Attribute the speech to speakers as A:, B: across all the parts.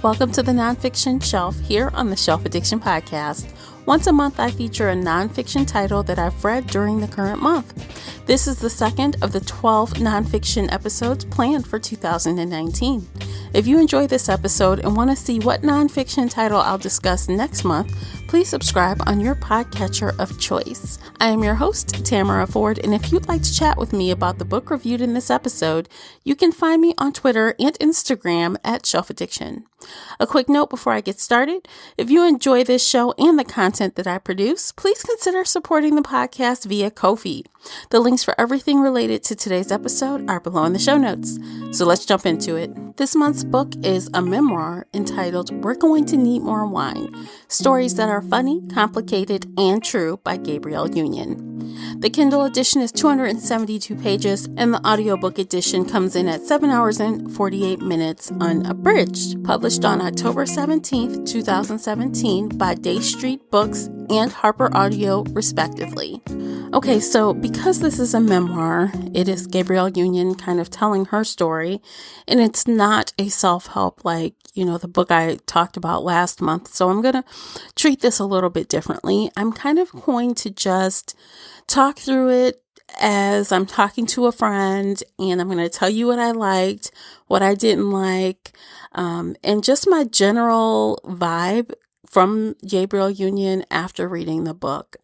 A: Welcome to the Nonfiction Shelf here on the Shelf Addiction Podcast. Once a month, I feature a nonfiction title that I've read during the current month. This is the second of the 12 nonfiction episodes planned for 2019. If you enjoy this episode and want to see what nonfiction title I'll discuss next month, please subscribe on your podcatcher of choice. I am your host, Tamara Ford, and if you'd like to chat with me about the book reviewed in this episode, you can find me on Twitter and Instagram at Shelf Addiction. A quick note before I get started, if you enjoy this show and the content that I produce, please consider supporting the podcast via Ko-fi. The links for everything related to today's episode are below in the show notes. So let's jump into it. This month's book is a memoir entitled We're Going to Need More Wine, Stories That Are Funny, Complicated, and True by Gabrielle Union. The Kindle edition is 272 pages and the audiobook edition comes in at 7 hours and 48 minutes unabridged. Published on October 17th, 2017 by Day Street Books and Harper Audio, respectively. Okay, so because this is a memoir, it is Gabrielle Union kind of telling her story, and it's not a self-help like, the book I talked about last month. So I'm going to treat this a little bit differently. I'm kind of going to just talk through it as I'm talking to a friend, and I'm going to tell you what I liked, what I didn't like, and just my general vibe from Gabrielle Union after reading the book.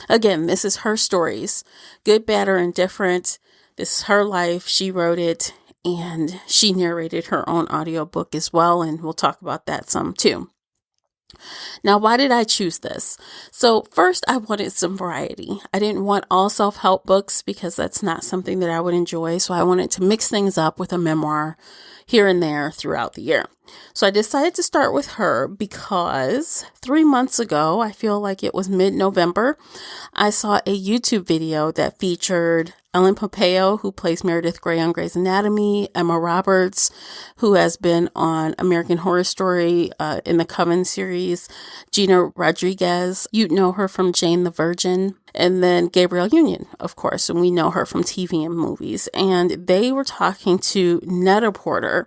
A: Again, this is her stories, good, bad, or indifferent. This is her life. She wrote it, and she narrated her own audiobook as well, and we'll talk about that some too. Now, why did I choose this? So first, I wanted some variety. I didn't want all self-help books because that's not something that I would enjoy. So I wanted to mix things up with a memoir here and there throughout the year. So I decided to start with her because 3 months ago, I feel like it was mid-November, I saw a YouTube video that featured Ellen Pompeo, who plays Meredith Grey on Grey's Anatomy, Emma Roberts, who has been on American Horror Story in the Coven series, Gina Rodriguez, you know her from Jane the Virgin, and then Gabrielle Union, of course, and we know her from TV and movies. And they were talking to Net-a-Porter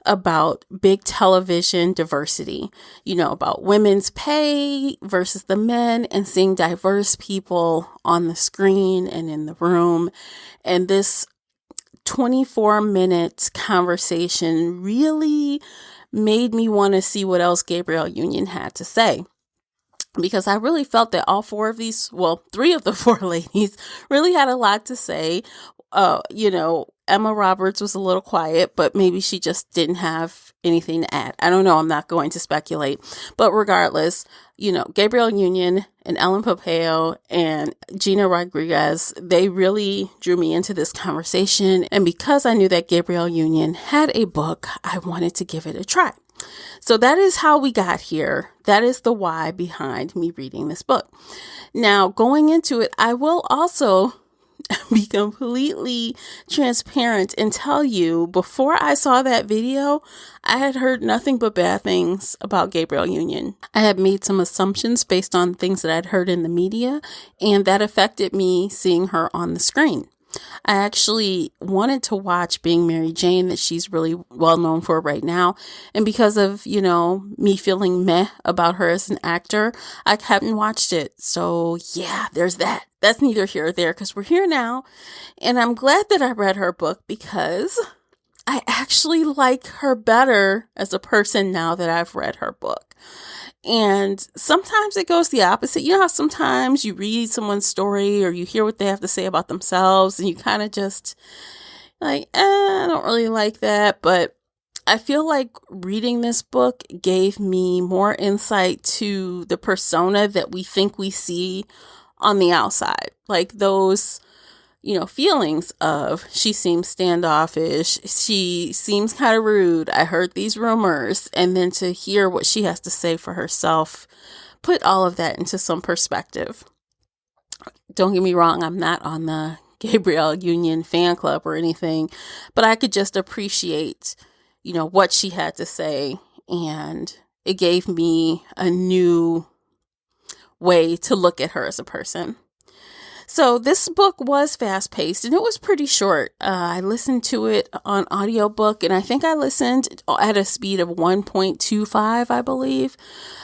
A: about big television diversity, about women's pay versus the men and seeing diverse people on the screen and in the room. And this 24-minute conversation really made me want to see what else Gabrielle Union had to say. Because I really felt that all three of the four ladies really had a lot to say. Emma Roberts was a little quiet, but maybe she just didn't have anything to add. I don't know. I'm not going to speculate. But regardless, Gabrielle Union and Ellen Pompeo and Gina Rodriguez, they really drew me into this conversation. And because I knew that Gabrielle Union had a book, I wanted to give it a try. So that is how we got here. That is the why behind me reading this book. Now, going into it, I will also be completely transparent and tell you, before I saw that video, I had heard nothing but bad things about Gabrielle Union. I had made some assumptions based on things that I'd heard in the media, and that affected me seeing her on the screen. I actually wanted to watch Being Mary Jane, that she's really well known for right now. And because of, me feeling meh about her as an actor, I haven't watched it. So yeah, there's that. That's neither here or there because we're here now. And I'm glad that I read her book because I actually like her better as a person now that I've read her book. And sometimes it goes the opposite. You know how sometimes you read someone's story or you hear what they have to say about themselves and you kind of just like, I don't really like that. But I feel like reading this book gave me more insight to the persona that we think we see on the outside. Like those feelings of she seems standoffish, she seems kind of rude, I heard these rumors, and then to hear what she has to say for herself, put all of that into some perspective. Don't get me wrong, I'm not on the Gabrielle Union fan club or anything, but I could just appreciate, what she had to say, and it gave me a new way to look at her as a person. So this book was fast paced and it was pretty short. I listened to it on audiobook and I think I listened at a speed of 1.25, I believe.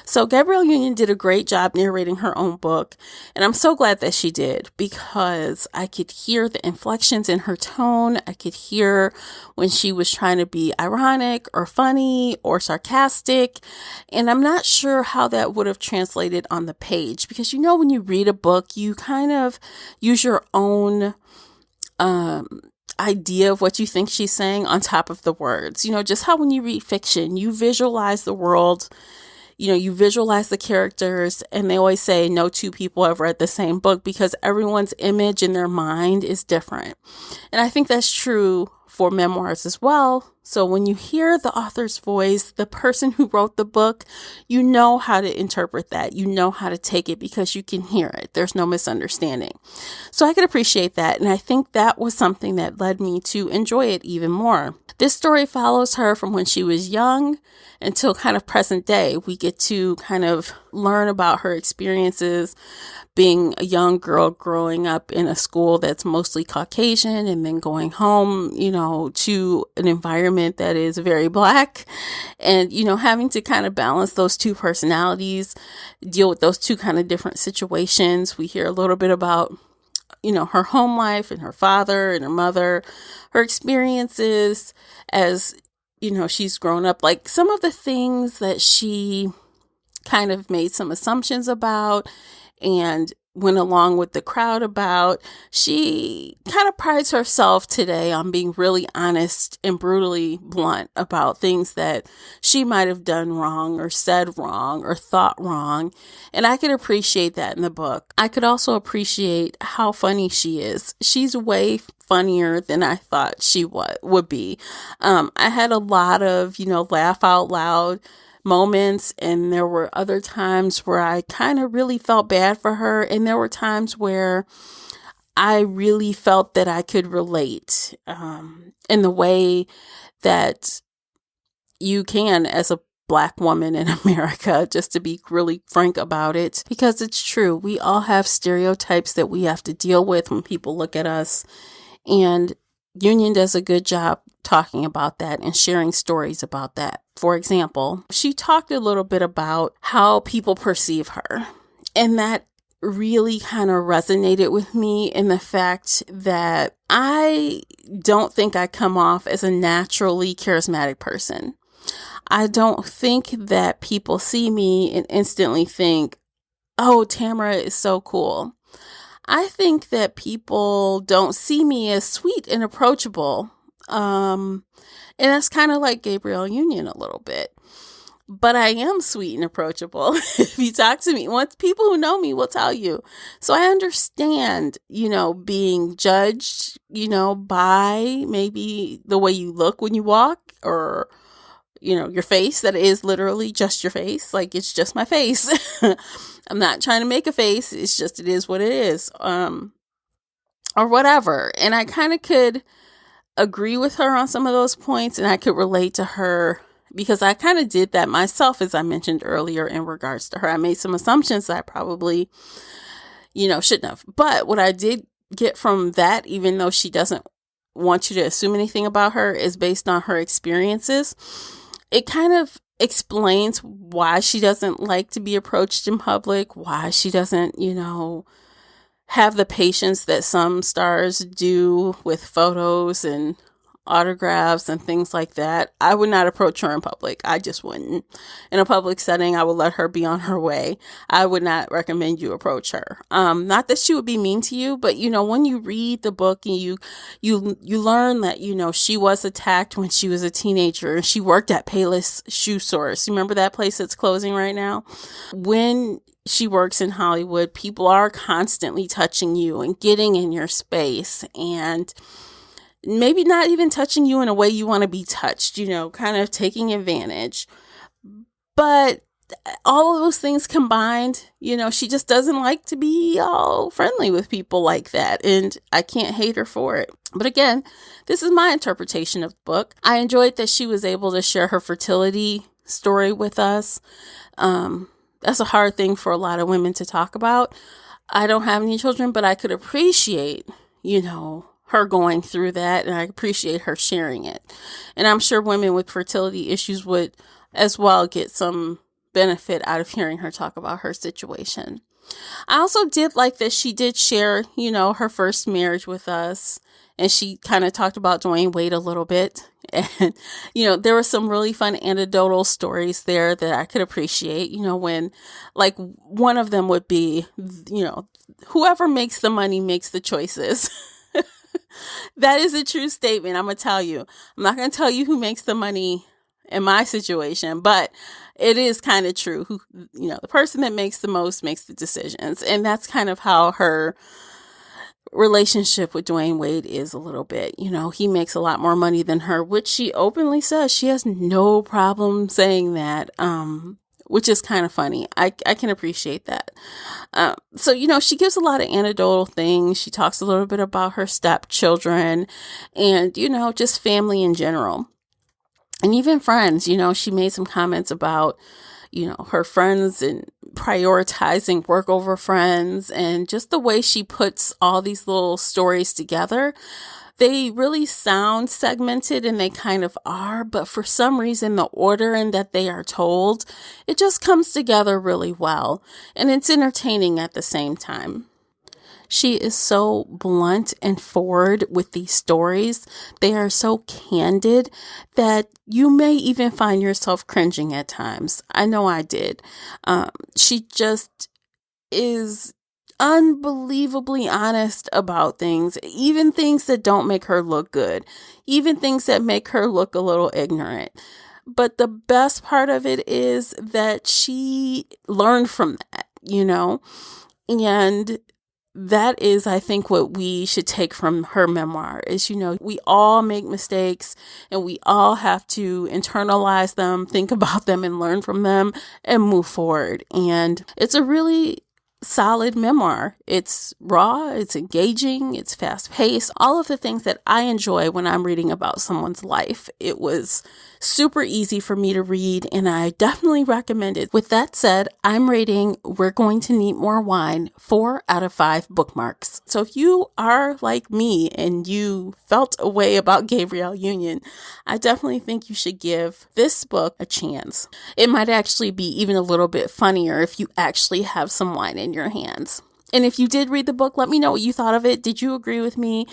A: So Gabrielle Union did a great job narrating her own book. And I'm so glad that she did because I could hear the inflections in her tone. I could hear when she was trying to be ironic or funny or sarcastic. And I'm not sure how that would have translated on the page because, when you read a book, you kind of use your own idea of what you think she's saying on top of the words. Just how when you read fiction, you visualize the world, you visualize the characters, and they always say no two people have read the same book because everyone's image in their mind is different. And I think that's true for memoirs as well. So when you hear the author's voice, the person who wrote the book, you know how to interpret that. You know how to take it because you can hear it. There's no misunderstanding. So I could appreciate that. And I think that was something that led me to enjoy it even more. This story follows her from when she was young until kind of present day. We get to kind of learn about her experiences being a young girl growing up in a school that's mostly Caucasian and then going home, to an environment that is very Black and, having to kind of balance those two personalities, deal with those two kind of different situations. We hear a little bit about, her home life and her father and her mother, her experiences as, she's grown up, like some of the things that she kind of made some assumptions about and went along with the crowd about. She kind of prides herself today on being really honest and brutally blunt about things that she might have done wrong or said wrong or thought wrong. And I could appreciate that in the book. I could also appreciate how funny she is. She's way funnier than I thought she would be. I had a lot of, laugh out loud moments, and there were other times where I kind of really felt bad for her, and there were times where I really felt that I could relate in the way that you can as a Black woman in America, just to be really frank about it, because it's true. We all have stereotypes that we have to deal with when people look at us, and Union does a good job talking about that and sharing stories about that. For example, she talked a little bit about how people perceive her, and that really kind of resonated with me in the fact that I don't think I come off as a naturally charismatic person. I don't think that people see me and instantly think, oh, Tamara is so cool. I think that people don't see me as sweet and approachable. And that's kind of like Gabrielle Union a little bit. But I am sweet and approachable. If you talk to me, once people who know me will tell you. So I understand, being judged, by maybe the way you look when you walk or, your face, that is literally just your face. Like, it's just my face. I'm not trying to make a face. It's just, it is what it is. Or whatever. And I kind of could agree with her on some of those points, and I could relate to her because I kind of did that myself, as I mentioned earlier, in regards to her. I made some assumptions that I probably, shouldn't have. But what I did get from that, even though she doesn't want you to assume anything about her, is based on her experiences. It kind of explains why she doesn't like to be approached in public, why she doesn't, have the patience that some stars do with photos and autographs and things like that. I would not approach her in public. I just wouldn't. In a public setting, I would let her be on her way. I would not recommend you approach her. Not that she would be mean to you, but when you read the book and you learn that, she was attacked when she was a teenager and she worked at Payless Shoe Source. You remember that place that's closing right now? When she works in Hollywood, people are constantly touching you and getting in your space and maybe not even touching you in a way you want to be touched, kind of taking advantage. But all of those things combined, she just doesn't like to be all friendly with people like that. And I can't hate her for it. But again, this is my interpretation of the book. I enjoyed that she was able to share her fertility story with us. That's a hard thing for a lot of women to talk about. I don't have any children, but I could appreciate, her going through that, and I appreciate her sharing it. And I'm sure women with fertility issues would as well get some benefit out of hearing her talk about her situation. I also did like that she did share, her first marriage with us, and she kind of talked about Dwayne Wade a little bit. And, there were some really fun anecdotal stories there that I could appreciate, when, like, one of them would be, whoever makes the money makes the choices. That is a true statement. I'm going to tell you. I'm not going to tell you who makes the money in my situation, but it is kind of true. Who, the person that makes the most makes the decisions. And that's kind of how her relationship with Dwayne Wade is a little bit. He makes a lot more money than her, which she openly says. She has no problem saying that, which is kind of funny. I can appreciate that. So, she gives a lot of anecdotal things. She talks a little bit about her stepchildren and, just family in general. And even friends, she made some comments about, her friends and prioritizing work over friends, and just the way she puts all these little stories together. They really sound segmented, and they kind of are, but for some reason, the order in that they are told, it just comes together really well, and it's entertaining at the same time. She is so blunt and forward with these stories. They are so candid that you may even find yourself cringing at times. I know I did. She just is unbelievably honest about things, even things that don't make her look good, even things that make her look a little ignorant. But the best part of it is that she learned from that, and that is, I think, what we should take from her memoir is, we all make mistakes, and we all have to internalize them, think about them, and learn from them and move forward. And it's a really solid memoir. It's raw, it's engaging, it's fast paced, all of the things that I enjoy when I'm reading about someone's life. It was super easy for me to read, and I definitely recommend it. With that said, I'm rating We're Going to Need More Wine 4 out of 5 bookmarks. So if you are like me and you felt a way about Gabrielle Union, I definitely think you should give this book a chance. It might actually be even a little bit funnier if you actually have some wine in your hands. And if you did read the book, let me know what you thought of it. Did you agree with me?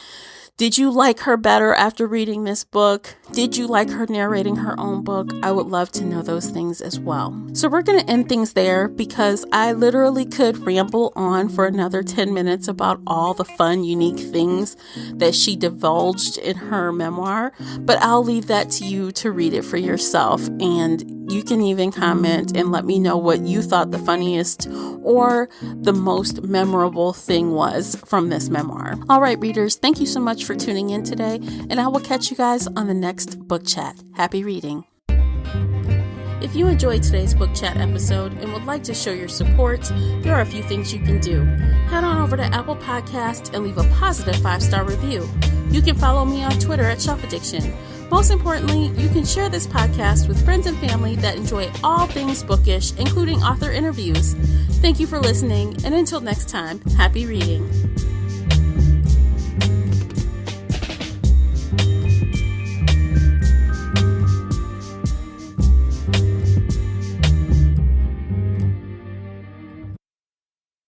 A: Did you like her better after reading this book? Did you like her narrating her own book? I would love to know those things as well. So we're going to end things there because I literally could ramble on for another 10 minutes about all the fun, unique things that she divulged in her memoir. But I'll leave that to you to read it for yourself. And you can even comment and let me know what you thought the funniest or the most memorable thing was from this memoir. All right, readers, thank you so much for tuning in today, and I will catch you guys on the next book chat. Happy reading. If you enjoyed today's book chat episode and would like to show your support, there are a few things you can do. Head on over to Apple Podcasts and leave a positive 5-star review. You can follow me on Twitter at Shelf Addiction. Most importantly, you can share this podcast with friends and family that enjoy all things bookish, including author interviews. Thank you for listening, and until next time, happy reading.